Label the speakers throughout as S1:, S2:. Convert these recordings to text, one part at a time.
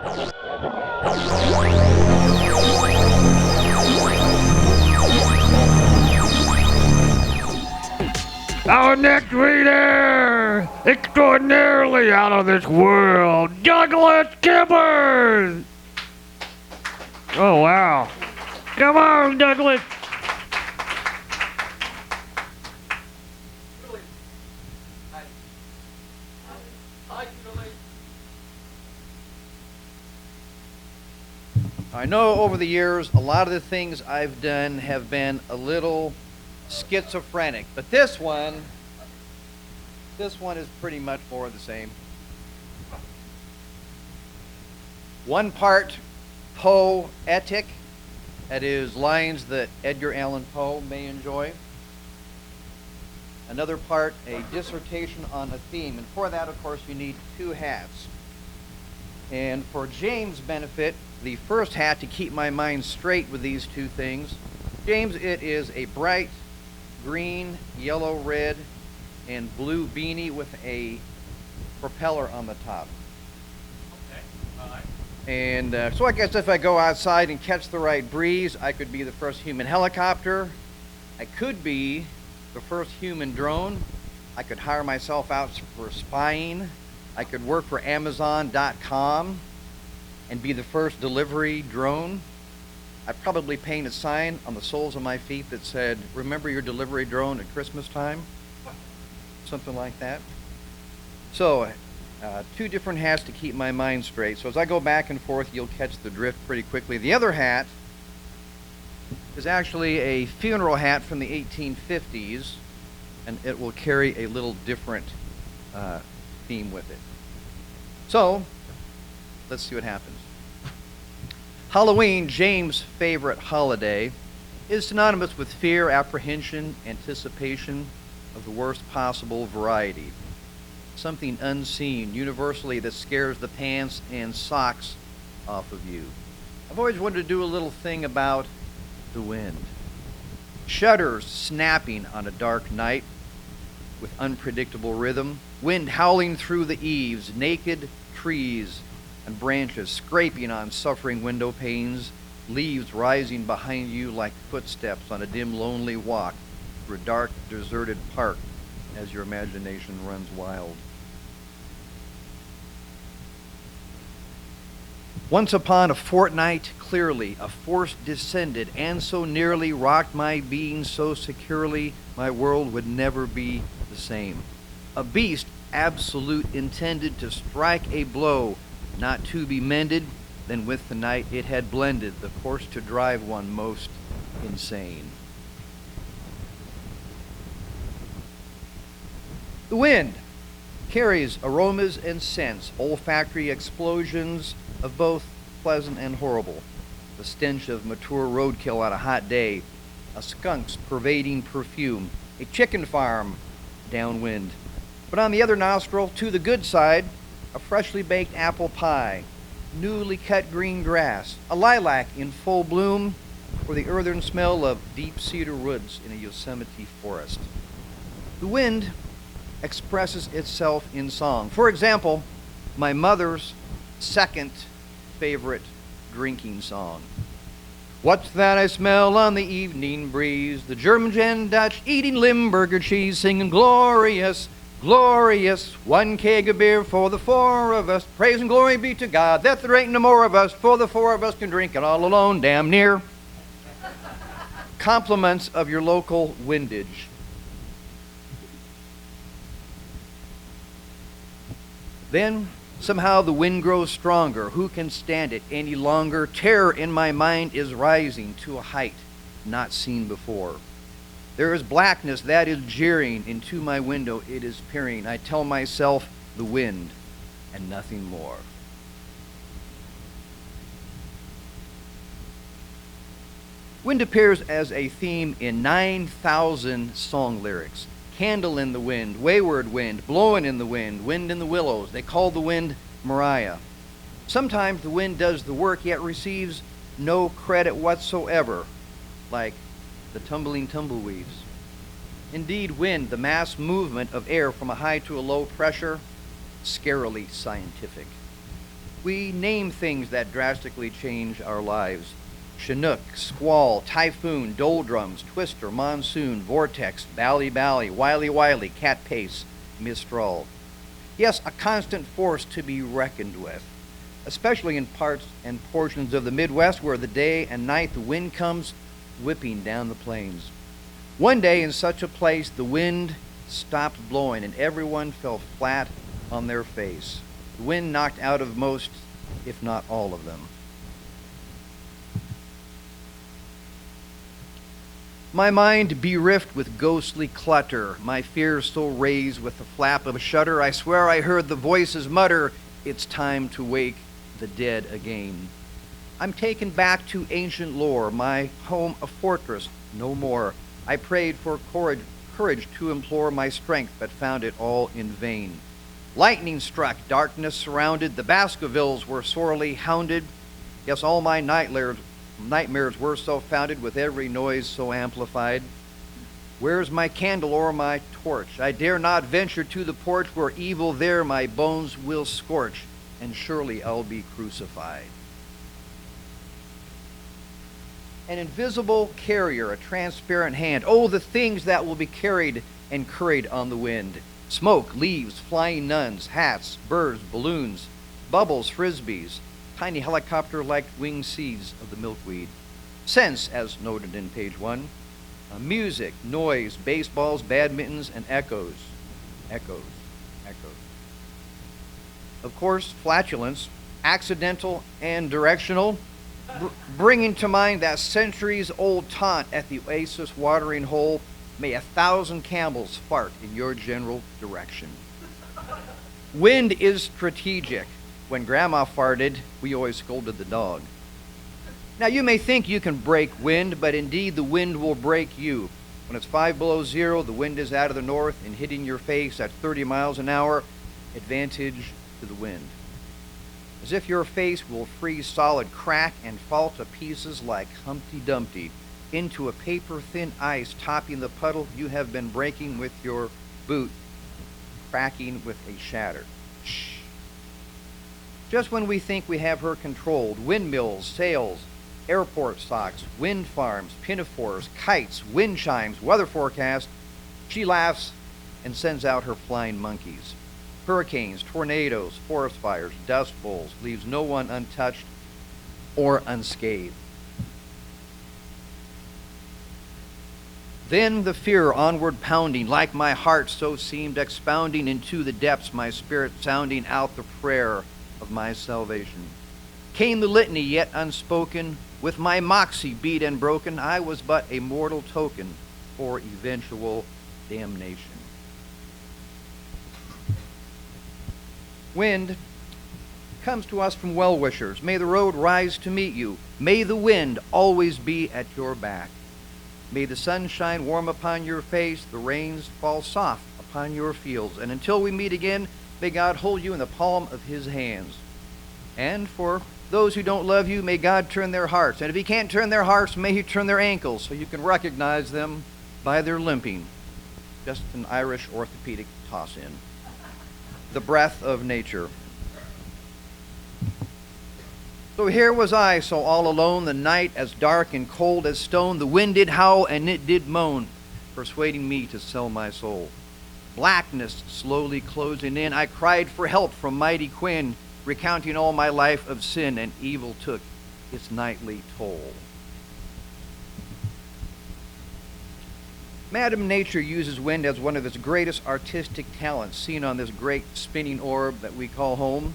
S1: Our next reader, extraordinarily out of this world, Douglas Kiburz. Oh, wow. Come on, Douglas.
S2: I know over the years, a lot of the things I've done have been a little schizophrenic, but this one is pretty much more of the same. One part poetic, that is lines that Edgar Allan Poe may enjoy. Another part, a dissertation on a theme, and for that, of course, you need two hats. And for James' benefit, the first hat to keep my mind straight with these two things, James, it is a bright green, yellow, red, and blue beanie with a propeller on the top.
S3: Okay, all right.
S2: And so I guess if I go outside and catch the right breeze, I could be the first human helicopter. I could be the first human drone. I could hire myself out for spying. I could work for Amazon.com and be the first delivery drone. I'd probably paint a sign on the soles of my feet that said, "Remember your delivery drone at Christmas time?" Something like that. So, two different hats to keep my mind straight. So as I go back and forth, you'll catch the drift pretty quickly. The other hat is actually a funeral hat from the 1850s, and it will carry a little different theme with it. So, let's see what happens. Halloween, James' favorite holiday, is synonymous with fear, apprehension, anticipation of the worst possible variety. Something unseen, universally, that scares the pants and socks off of you. I've always wanted to do a little thing about the wind. Shutters snapping on a dark night with unpredictable rhythm. Wind howling through the eaves, naked trees and branches scraping on suffering window panes, leaves rising behind you like footsteps on a dim, lonely walk through a dark, deserted park as your imagination runs wild. Once upon a fortnight, clearly, a force descended and so nearly rocked my being so securely my world would never be the same. A beast absolute intended to strike a blow not to be mended, then with the night it had blended the course to drive one most insane. The wind carries aromas and scents, olfactory explosions of both pleasant and horrible. The stench of mature roadkill on a hot day, a skunk's pervading perfume, a chicken farm downwind. But on the other nostril, to the good side, a freshly baked apple pie, newly cut green grass, a lilac in full bloom, or the earthen smell of deep cedar woods in a Yosemite forest. The wind expresses itself in song. For example, my mother's second favorite drinking song. What's that I smell on the evening breeze? The Germans and Dutch eating Limburger cheese, singing glorious, glorious, one keg of beer for the four of us. Praise and glory be to God that there ain't no more of us, for the four of us can drink it all alone, damn near. Compliments of your local windage. Then somehow the wind grows stronger. Who can stand it any longer? Terror in my mind is rising to a height not seen before. There is blackness that is jeering into my window. It is peering. I tell myself the wind and nothing more. Wind appears as a theme in 9,000 song lyrics. Candle in the wind, wayward wind, blowing in the wind, wind in the willows. They call the wind Mariah. Sometimes the wind does the work yet receives no credit whatsoever, like the tumbling tumbleweeds. Indeed, wind, the mass movement of air from a high to a low pressure, scarily scientific. We name things that drastically change our lives. Chinook, squall, typhoon, doldrums, twister, monsoon, vortex, bally, wily, cat pace, mistral. Yes, a constant force to be reckoned with, especially in parts and portions of the Midwest where the day and night the wind comes whipping down the plains. One day in such a place, the wind stopped blowing and everyone fell flat on their face. The wind knocked out of most, if not all of them. My mind bereft with ghostly clutter, my fears so raised with the flap of a shutter, I swear I heard the voices mutter, it's time to wake the dead again. I'm taken back to ancient lore, my home a fortress, no more. I prayed for courage to implore my strength, but found it all in vain. Lightning struck, darkness surrounded, the Baskervilles were sorely hounded. Yes, all my nightmares were so founded, with every noise so amplified. Where's my candle or my torch? I dare not venture to the porch, where evil there my bones will scorch, and surely I'll be crucified. An invisible carrier, a transparent hand. Oh, the things that will be carried and curried on the wind. Smoke, leaves, flying nuns, hats, birds, balloons, bubbles, frisbees, tiny helicopter-like winged seeds of the milkweed. Scents, as noted in page 1. Music, noise, baseballs, badmintons, and echoes. Echoes. Of course, flatulence, accidental and directional, bringing to mind that centuries-old taunt at the oasis watering hole, may 1,000 camels fart in your general direction. Wind is strategic. When Grandma farted, we always scolded the dog. Now, you may think you can break wind, but indeed the wind will break you. When it's 5 below zero, the wind is out of the north and hitting your face at 30 miles an hour, advantage to the wind. As if your face will freeze solid, crack and fall to pieces like Humpty Dumpty into a paper-thin ice, topping the puddle you have been breaking with your boot, cracking with a shatter. Shh. Just when we think we have her controlled, windmills, sails, airport stocks, wind farms, pinafores, kites, wind chimes, weather forecast, she laughs and sends out her flying monkeys. Hurricanes, tornadoes, forest fires, dust bowls, leaves no one untouched or unscathed. Then the fear onward pounding, like my heart so seemed expounding into the depths, my spirit sounding out the prayer of my salvation. Came the litany yet unspoken, with my moxie beat and broken, I was but a mortal token for eventual damnation. Wind comes to us from well-wishers. May the road rise to meet you. May the wind always be at your back. May the sun shine warm upon your face, the rains fall soft upon your fields. And until we meet again, may God hold you in the palm of his hands. And for those who don't love you, may God turn their hearts. And if he can't turn their hearts, may he turn their ankles so you can recognize them by their limping. Just an Irish orthopedic toss-in. The breath of nature. So here was I, so all alone, the night as dark and cold as stone. The wind did howl and it did moan, persuading me to sell my soul. Blackness slowly closing in, I cried for help from mighty Quinn, recounting all my life of sin, and evil took its nightly toll. Madam Nature uses wind as one of its greatest artistic talents, seen on this great spinning orb that we call home.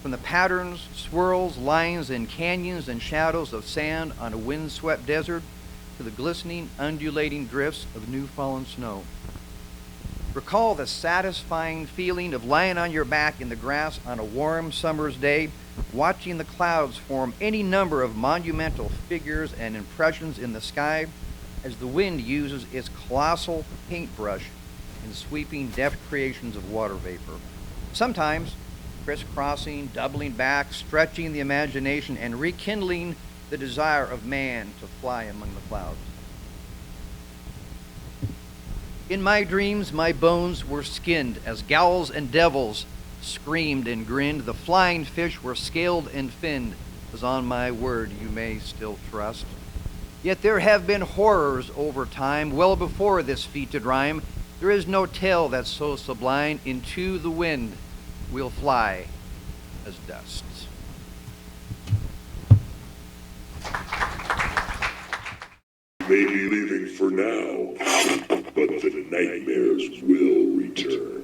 S2: From the patterns, swirls, lines, and canyons and shadows of sand on a wind-swept desert to the glistening, undulating drifts of new-fallen snow. Recall the satisfying feeling of lying on your back in the grass on a warm summer's day, watching the clouds form any number of monumental figures and impressions in the sky as the wind uses its colossal paintbrush in sweeping deft creations of water vapor. Sometimes crisscrossing, doubling back, stretching the imagination, and rekindling the desire of man to fly among the clouds. In my dreams, my bones were skinned as ghouls and devils screamed and grinned. The flying fish were scaled and finned, as on my word you may still trust. Yet there have been horrors over time, well before this feat did rhyme. There is no tale that's so sublime. Into the wind we'll fly as dust.
S4: May be leaving for now, but the nightmares will return.